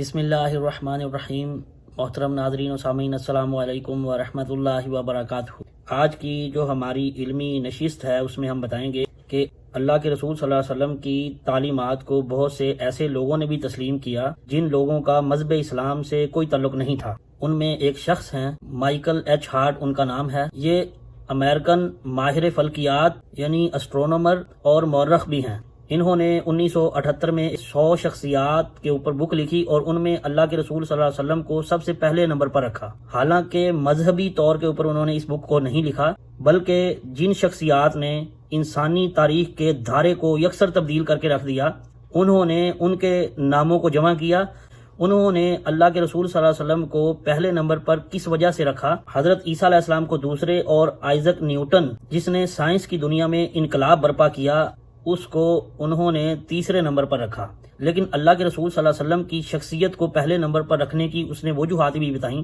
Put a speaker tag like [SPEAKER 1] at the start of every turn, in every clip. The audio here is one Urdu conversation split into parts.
[SPEAKER 1] بسم اللہ الرحمن الرحیم۔ محترم ناظرین و سامعین، السلام علیکم ورحمۃ اللہ وبرکاتہ۔ آج کی جو ہماری علمی نشست ہے اس میں ہم بتائیں گے کہ اللہ کے رسول صلی اللہ علیہ وسلم کی تعلیمات کو بہت سے ایسے لوگوں نے بھی تسلیم کیا جن لوگوں کا مذہب اسلام سے کوئی تعلق نہیں تھا۔ ان میں ایک شخص ہیں مائیکل ایچ ہارٹ ان کا نام ہے۔ یہ امریکن ماہر فلکیات یعنی اسٹرونومر اور مورخ بھی ہیں۔ انہوں نے 1978 میں 100 شخصیات کے اوپر بک لکھی اور ان میں اللہ کے رسول صلی اللہ علیہ وسلم کو سب سے پہلے نمبر پر رکھا۔ حالانکہ مذہبی طور کے اوپر انہوں نے اس بک کو نہیں لکھا، بلکہ جن شخصیات نے انسانی تاریخ کے دھارے کو یکسر تبدیل کر کے رکھ دیا، انہوں نے ان کے ناموں کو جمع کیا۔ انہوں نے اللہ کے رسول صلی اللہ علیہ وسلم کو پہلے نمبر پر کس وجہ سے رکھا، حضرت عیسیٰ علیہ السلام کو دوسرے، اور آئزک نیوٹن جس نے سائنس کی دنیا میں انقلاب برپا کیا اس کو انہوں نے تیسرے نمبر پر رکھا۔ لیکن اللہ کے رسول صلی اللہ علیہ وسلم کی شخصیت کو پہلے نمبر پر رکھنے کی اس نے وجوہات بھی بتائیں۔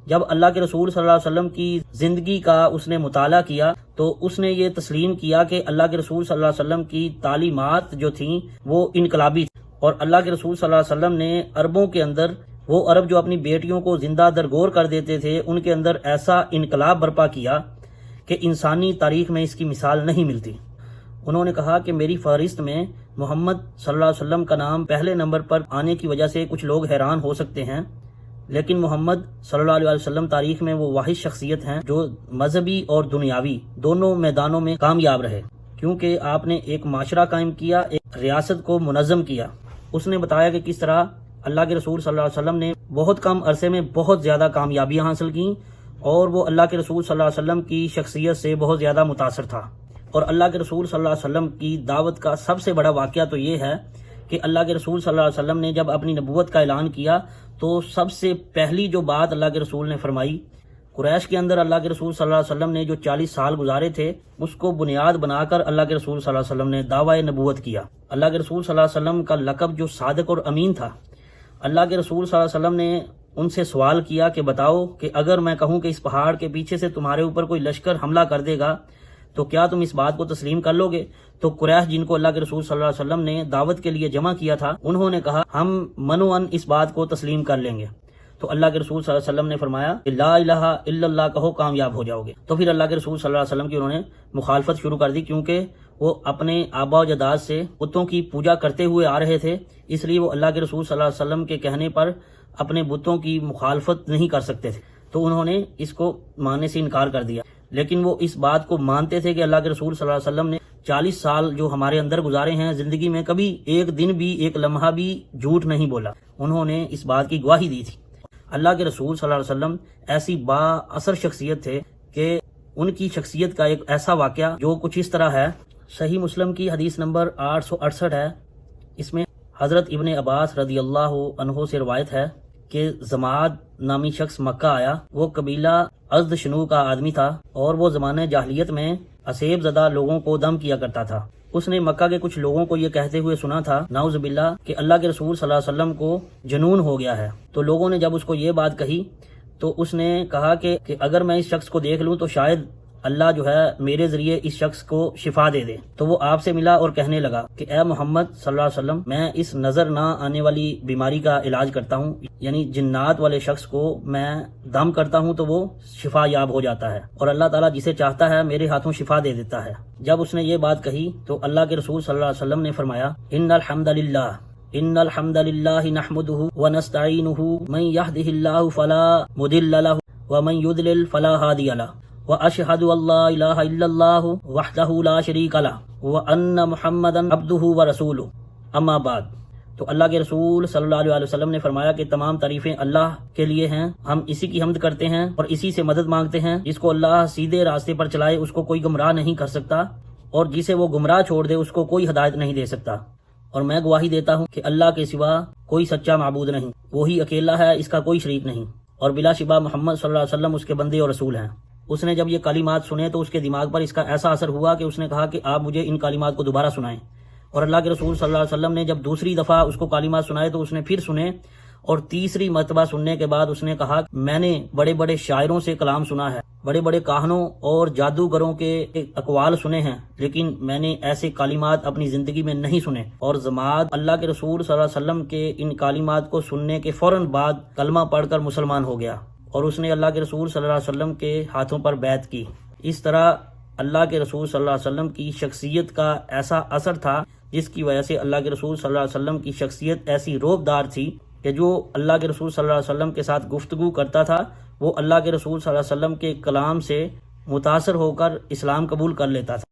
[SPEAKER 1] جب اللہ کے رسول صلی اللہ علیہ وسلم کی زندگی کا اس نے مطالعہ کیا تو اس نے یہ تسلیم کیا کہ اللہ کے رسول صلی اللہ علیہ وسلم کی تعلیمات جو تھیں وہ انقلابی تھیں، اور اللہ کے رسول صلی اللہ علیہ وسلم نے عربوں کے اندر، وہ عرب جو اپنی بیٹیوں کو زندہ درگور کر دیتے تھے، ان کے اندر ایسا انقلاب برپا کیا کہ انسانی تاریخ میں اس کی مثال نہیں ملتی۔ انہوں نے کہا کہ میری فہرست میں محمد صلی اللہ علیہ وسلم کا نام پہلے نمبر پر آنے کی وجہ سے کچھ لوگ حیران ہو سکتے ہیں، لیکن محمد صلی اللہ علیہ وسلم تاریخ میں وہ واحد شخصیت ہیں جو مذہبی اور دنیاوی دونوں میدانوں میں کامیاب رہے، کیونکہ آپ نے ایک معاشرہ قائم کیا، ایک ریاست کو منظم کیا۔ اس نے بتایا کہ کس طرح اللہ کے رسول صلی اللہ علیہ وسلم نے بہت کم عرصے میں بہت زیادہ کامیابیاں حاصل کیں، اور وہ اللہ کے رسول صلی اللہ علیہ وسلم کی شخصیت سے بہت زیادہ متاثر تھا۔ اور اللہ کے رسول صلی اللہ علیہ وسلم کی دعوت کا سب سے بڑا واقعہ تو یہ ہے کہ اللہ کے رسول صلی اللہ علیہ وسلم نے جب اپنی نبوت کا اعلان کیا تو سب سے پہلی جو بات اللہ کے رسول نے فرمائی، قریش کے اندر اللہ کے رسول صلی اللہ علیہ وسلم نے جو 40 سال گزارے تھے اس کو بنیاد بنا کر اللہ کے رسول صلی اللہ علیہ وسلم نے دعوی نبوت کیا۔ اللہ کے رسول صلی اللہ علیہ وسلم کا لقب جو صادق اور امین تھا، اللہ کے رسول صلی اللہ علیہ وسلم نے ان سے سوال کیا کہ بتاؤ کہ اگر میں کہوں کہ اس پہاڑ کے پیچھے سے تمہارے اوپر کوئی لشکر حملہ کر دے گا تو کیا تم اس بات کو تسلیم کر لو گے؟ تو قریش جن کو اللہ کے رسول صلی اللہ علیہ وسلم نے دعوت کے لیے جمع کیا تھا، انہوں نے کہا ہم منوعاً اس بات کو تسلیم کر لیں گے۔ تو اللہ کے رسول صلی اللہ علیہ وسلم نے فرمایا کہ لا الہ الا اللہ کہو کامیاب ہو جاؤ گے۔ تو پھر اللہ کے رسول صلی اللہ علیہ وسلم کی انہوں نے مخالفت شروع کر دی، کیونکہ وہ اپنے آبا و جداد سے بتوں کی پوجا کرتے ہوئے آ رہے تھے، اس لیے وہ اللہ کے رسول صلی اللہ علیہ وسلم کے کہنے پر اپنے بتوں کی مخالفت نہیں کر سکتے تھے، تو انہوں نے اس کو ماننے سے انکار کر دیا۔ لیکن وہ اس بات کو مانتے تھے کہ اللہ کے رسول صلی اللہ علیہ وسلم نے 40 سال جو ہمارے اندر گزارے ہیں زندگی میں، کبھی ایک دن بھی ایک لمحہ بھی جھوٹ نہیں بولا، انہوں نے اس بات کی گواہی دی تھی۔ اللہ کے رسول صلی اللہ علیہ وسلم ایسی با اثر شخصیت تھے کہ ان کی شخصیت کا ایک ایسا واقعہ جو کچھ اس طرح ہے۔ صحیح مسلم کی حدیث نمبر 868 ہے، اس میں حضرت ابن عباس رضی اللہ عنہ سے روایت ہے کہ زماد نامی شخص مکہ آیا۔ وہ قبیلہ ازد شنو کا آدمی تھا، اور وہ زمانہ جاہلیت میں اسیب زدہ لوگوں کو دم کیا کرتا تھا۔ اس نے مکہ کے کچھ لوگوں کو یہ کہتے ہوئے سنا تھا، نعوذ باللہ، کہ اللہ کے رسول صلی اللہ علیہ وسلم کو جنون ہو گیا ہے۔ تو لوگوں نے جب اس کو یہ بات کہی تو اس نے کہا کہ اگر میں اس شخص کو دیکھ لوں تو شاید اللہ جو ہے میرے ذریعے اس شخص کو شفا دے دے۔ تو وہ آپ سے ملا اور کہنے لگا کہ اے محمد صلی اللہ علیہ وسلم، میں اس نظر نہ آنے والی بیماری کا علاج کرتا ہوں، یعنی جنات والے شخص کو میں دم کرتا ہوں تو وہ شفا یاب ہو جاتا ہے، اور اللہ تعالیٰ جسے چاہتا ہے میرے ہاتھوں شفا دے دیتا ہے۔ جب اس نے یہ بات کہی تو اللہ کے رسول صلی اللہ علیہ وسلم نے فرمایا، ان الحمد للہ نحمده ونستعینه من يهده اللہ فلا مضل له ومن يضلل فلا هادی له واشهد ان لا الہ الا اللہ وحدہ لا شریک له وان محمدا عبدہ ورسولہ، اما بعد۔ تو اللہ کے رسول صلی اللہ علیہ وسلم نے فرمایا کہ تمام تعریفیں اللہ کے لیے ہیں، ہم اسی کی حمد کرتے ہیں اور اسی سے مدد مانگتے ہیں۔ جس کو اللہ سیدھے راستے پر چلائے اس کو کوئی گمراہ نہیں کر سکتا، اور جسے وہ گمراہ چھوڑ دے اس کو کوئی ہدایت نہیں دے سکتا۔ اور میں گواہی دیتا ہوں کہ اللہ کے سوا کوئی سچا معبود نہیں، وہی اکیلا ہے، اس کا کوئی شریک نہیں، اور بلا شبہ محمد صلی اللہ علیہ وسلم اس کے بندے اور رسول ہیں۔ اس نے جب یہ کلمات سنے تو اس کے دماغ پر اس کا ایسا اثر ہوا کہ اس نے کہا کہ آپ مجھے ان کلمات کو دوبارہ سنائیں۔ اور اللہ کے رسول صلی اللہ علیہ وسلم نے جب دوسری دفعہ اس کو کلمات سنائے تو اس نے پھر سنے، اور تیسری مرتبہ سننے کے بعد اس نے کہا میں نے بڑے بڑے شاعروں سے کلام سنا ہے، بڑے بڑے کاہنوں اور جادوگروں کے اقوال سنے ہیں، لیکن میں نے ایسے کلمات اپنی زندگی میں نہیں سنے۔ اور جماعت اللہ کے رسول صلی اللہ علیہ وسلم کے ان کلمات کو سننے کے فوراً بعد کلمہ پڑھ کر مسلمان ہو گیا اور اس نے اللہ کے رسول صلی اللہ علیہ وسلم کے ہاتھوں پر بیعت کی۔ اس طرح اللہ کے رسول صلی اللہ علیہ وسلم کی شخصیت کا ایسا اثر تھا جس کی وجہ سے اللہ کے رسول صلی اللہ علیہ وسلم کی شخصیت ایسی رعبدار تھی کہ جو اللہ کے رسول صلی اللہ علیہ وسلم کے ساتھ گفتگو کرتا تھا وہ اللہ کے رسول صلی اللہ علیہ وسلم کے کلام سے متاثر ہو کر اسلام قبول کر لیتا تھا۔